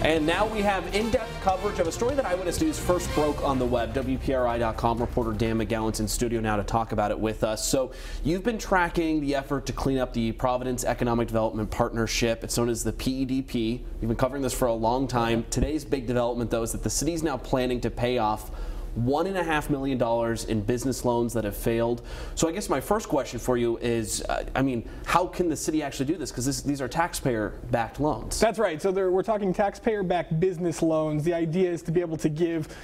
And now we have in-depth coverage of a story that Eyewitness News first broke on the web. WPRI.com reporter Dan McGowan's in studio now to talk about it with us. So you've been tracking the effort to clean up the Providence Economic Development Partnership. It's known as the PEDP. You've been covering this for a long time. Today's big development, though, is that the city is now planning to pay off $1.5 million in business loans that have failed. So I guess my first question for you is, how can the city actually do this? Because these are taxpayer-backed loans. That's right. So we're talking taxpayer-backed business loans. The idea is to be able to give,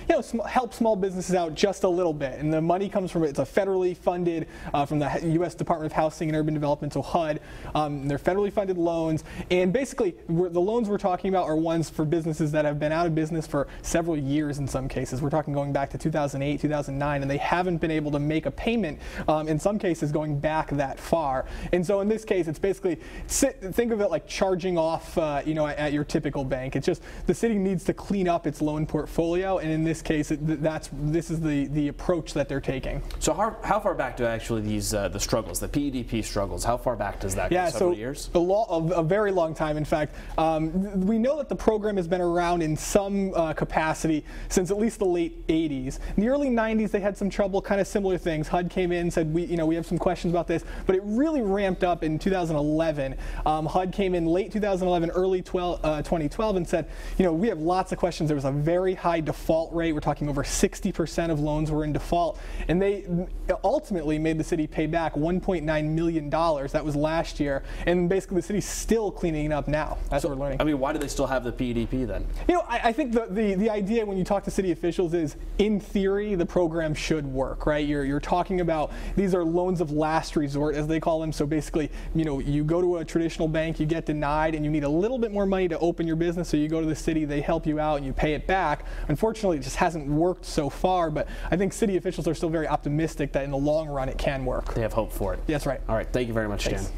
help small businesses out just a little bit. And the money comes from, it's a federally funded, from the U.S. Department of Housing and Urban Development, so HUD. They're federally funded loans. And basically, the loans we're talking about are ones for businesses that have been out of business for several years in some cases. We're talking going back to 2008, 2009, and they haven't been able to make a payment, in some cases going back that far. And so in this case, it's basically, think of it like charging off, at your typical bank. It's just the city needs to clean up its loan portfolio, and in this case, this is the approach that they're taking. So how far back do actually these the struggles, the PEDP struggles, how far back does that go? Several years? A very long time. In fact, we know that the program has been around in some capacity since at least the late 80s. In the early 90s, they had some trouble, kind of similar things. HUD came in, said, we have some questions about this, but it really ramped up in 2011. HUD came in late 2011, early 2012, and said, we have lots of questions. There was a very high default rate. We're talking over 60% of loans were in default, and they ultimately made the city pay back $1.9 million. That was last year, and basically the city's still cleaning it up now. That's what we're learning. Why do they still have the PEDP then? I think the idea when you talk to city officials is, in theory, the program should work, right? You're talking about, these are loans of last resort, as they call them. So basically, you go to a traditional bank, you get denied, and you need a little bit more money to open your business. So you go to the city, they help you out, and you pay it back. Unfortunately, it just hasn't worked so far, but I think city officials are still very optimistic that in the long run it can work. They have hope for it. That's right. All right. Thank you very much, Thanks. Dan.